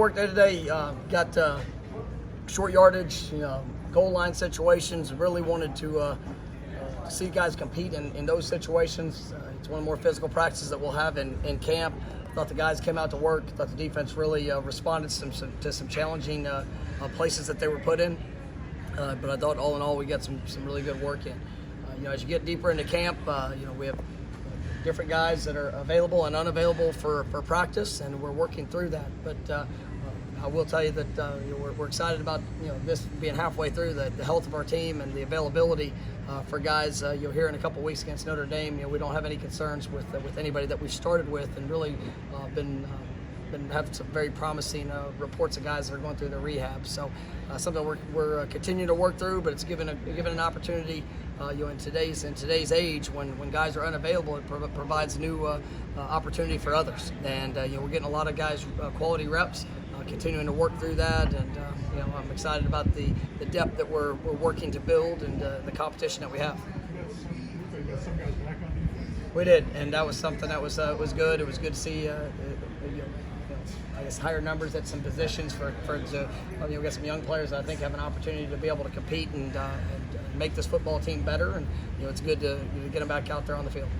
Work day today, got short yardage, goal line situations. Really wanted to see guys compete in those situations. It's one of the more physical practices that we'll have in camp. Thought the guys came out to work. Thought the defense really responded to some challenging places that they were put in. But I thought all in all we got some really good work in. As you get deeper into camp, we have different guys that are available and unavailable for practice, and we're working through that. But I will tell you that we're excited about this being halfway through, the health of our team and the availability for guys. Here in a couple weeks against Notre Dame, we don't have any concerns with anybody that we've started with, and really been having some very promising reports of guys that are going through their rehab. So something we're continuing to work through, but it's given an opportunity. In today's age, when guys are unavailable, it provides new opportunity for others. And we're getting a lot of guys quality reps. Continuing to work through that, and I'm excited about the depth that we're working to build and the competition that we have. We did, and that was something that was good. It was good to see I guess higher numbers at some positions for we got some young players that I think have an opportunity to be able to compete and make this football team better. And it's good to get them back out there on the field.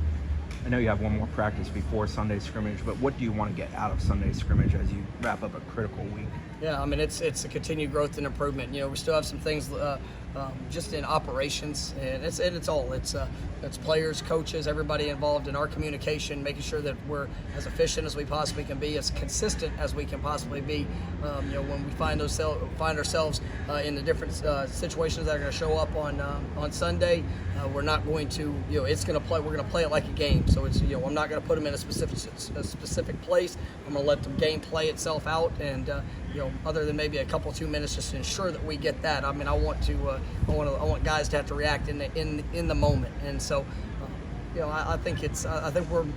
I know you have one more practice before Sunday scrimmage, but what do you want to get out of Sunday scrimmage as you wrap up a critical week? Yeah, I mean it's a continued growth and improvement. We still have some things just in operations, and it's players, coaches, everybody involved in our communication, making sure that we're as efficient as we possibly can be, as consistent as we can possibly be. When we find ourselves in the different situations that are going to show up on Sunday, we're not going to it's going to play. We're going to play it like a game. So it's I'm not going to put them in a specific place. I'm going to let the game play itself out, and other than maybe a couple 2 minutes, just to ensure that we get that. I mean, I want I want guys to have to react in the moment, and so I think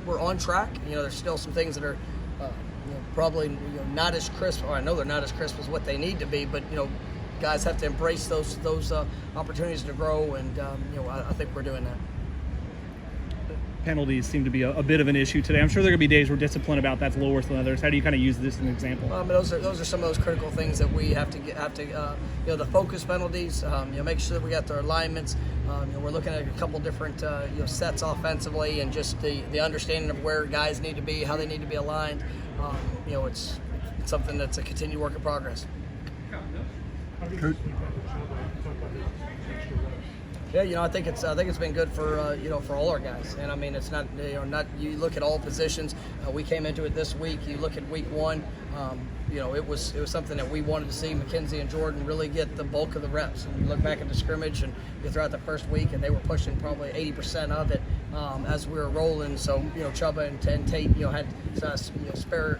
we're on track. There's still some things that are probably not as crisp, or I know they're not as crisp as what they need to be, but guys have to embrace those opportunities to grow, and I think we're doing that. Penalties seem to be a bit of an issue today. I'm sure there are going to be days where discipline about that's lower than others. How do you kind of use this as an example? Those are some of those critical things that we have to the focus penalties. Make sure that we got their alignments. We're looking at a couple different sets offensively, and just the understanding of where guys need to be, how they need to be aligned. It's something that's a continued work in progress. Coach. Yeah, I think it's been good for for all our guys, and I mean it's not you look at all positions. We came into it this week. You look at week one. It was something that we wanted to see Mackenzie and Jordan really get the bulk of the reps. And you look back at the scrimmage and throughout the first week, and they were pushing probably 80% of it as we were rolling. So Chubba and Tate had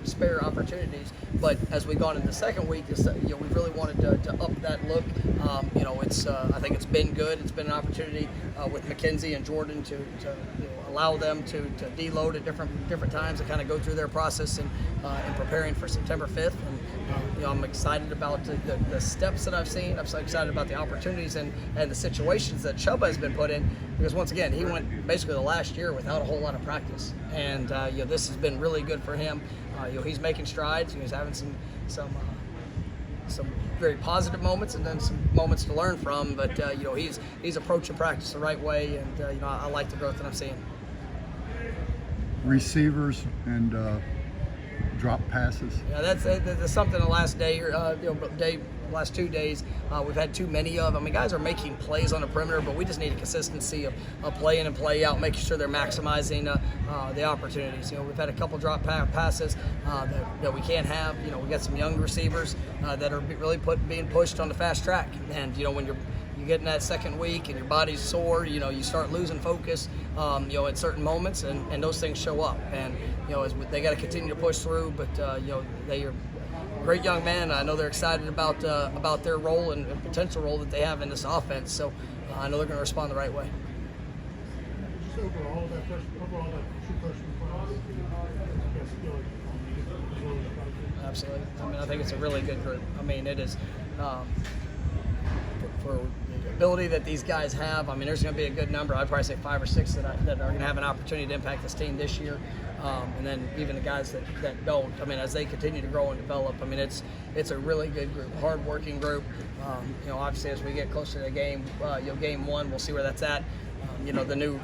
spare opportunities. But as we got into the second week, we really wanted to up that look. I think it's been good. It's been an opportunity with Mackenzie and Jordan to allow them to deload at different times and kind of go through their process in preparing for September 5th. And I'm excited about the steps that I've seen. I'm so excited about the opportunities and the situations that Chubba has been put in, because once again he went basically the last year without a whole lot of practice, and this has been really good for him. He's making strides. He's having some very positive moments, and then some moments to learn from. But he's approaching practice the right way, and I like the growth that I'm seeing. Receivers and drop passes. Yeah, that's something the last day or last 2 days we've had too many of. I mean, guys are making plays on the perimeter, but we just need a consistency of play in and play out, making sure they're maximizing the opportunities. We've had a couple drop passes that we can't have. We got some young receivers that are really being pushed on the fast track, and when you get in that second week and your body's sore, you start losing focus, at certain moments, and those things show up. And as they got to continue to push through, but they are great young men. I know they're excited about their role and potential role that they have in this offense. So I know they're going to respond the right way. Just overall that true freshman class, you guys feel like Absolutely. I mean, I think it's a really good group. I mean, it is for the ability that these guys have. I mean, there's going to be a good number. I'd probably say 5 or 6 that are going to have an opportunity to impact this team this year. and then even the guys that don't. I mean, as they continue to grow and develop, I mean, it's a really good group, hard-working group. Obviously, as we get closer to the game, game one, we'll see where that's at. The new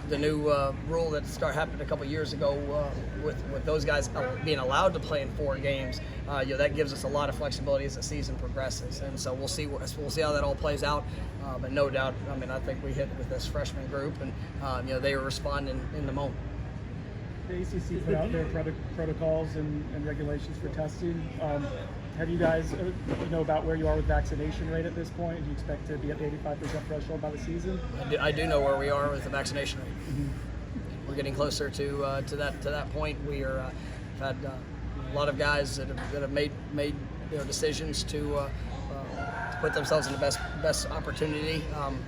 rule that happened a couple years ago with those guys being allowed to play in 4 games, that gives us a lot of flexibility as the season progresses, and so we'll see how that all plays out. But no doubt, I mean, I think we hit with this freshman group, and they were responding in the moment. The ACC put out their protocols and regulations for testing. Have you guys know about where you are with vaccination rate at this point? Do you expect to be at the 85% threshold by the season? I do know where we are with the vaccination rate. Mm-hmm. We're getting closer to that point. We are had a lot of guys that have made decisions to put themselves in the best opportunity,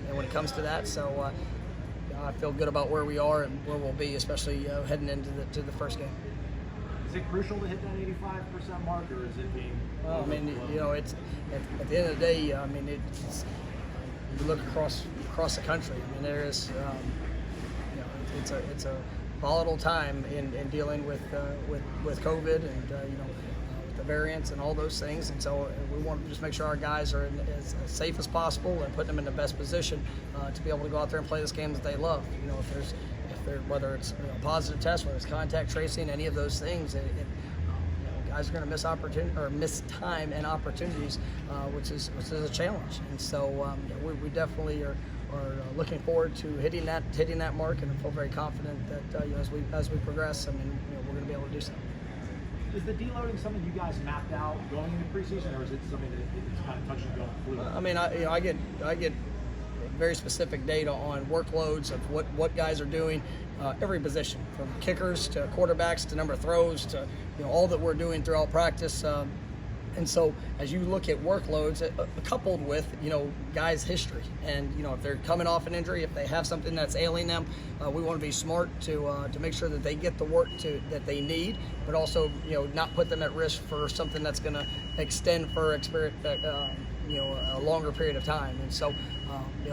and when it comes to that, so I feel good about where we are and where we'll be, especially heading into the first game. Is it crucial to hit that 85% mark, or is it being? Well, I mean, it's at the end of the day. I mean, it's you look across the country. I mean, there is, it's a volatile time in dealing with COVID and with the variants and all those things. And so we want to just make sure our guys are as safe as possible and put them in the best position to be able to go out there and play this game that they love. Whether it's a positive test, whether it's contact tracing, any of those things, guys are going to miss time and opportunities, which is a challenge. And so we definitely are looking forward to hitting that mark, and I feel very confident that as we progress, I mean, we're going to be able to do so. Is the deloading something you guys mapped out going into preseason, or is it something that it's kind of touch and go fluid? I mean, I get very specific data on workloads of what guys are doing, every position, from kickers to quarterbacks to number of throws to all that we're doing throughout practice. And so as you look at workloads, coupled with guys' history, and if they're coming off an injury, if they have something that's ailing them, we want to be smart to make sure that they get the work that they need, but also not put them at risk for something that's going to extend for a longer period of time. And so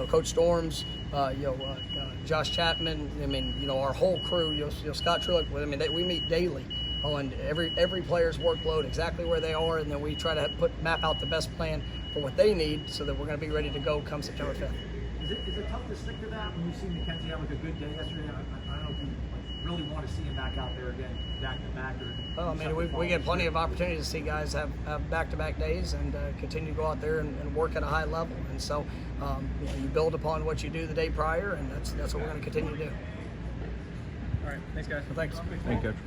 Coach Storms, Josh Chapman, I mean, our whole crew, Scott Truick, I mean, we meet daily on every player's workload, exactly where they are, and then we try to map out the best plan for what they need so that we're going to be ready to go come September 5th. Is it tough to stick to that when you've seen McKenzie have a good day yesterday? I don't know if you really want to see him back out there again, back to back. Well, I mean, we get plenty of opportunities to see guys have back-to-back days and continue to go out there and work at a high level. And so you build upon what you do the day prior, and that's what we're going to continue to do. All right, thanks guys. Well, thanks. Thank you, Coach.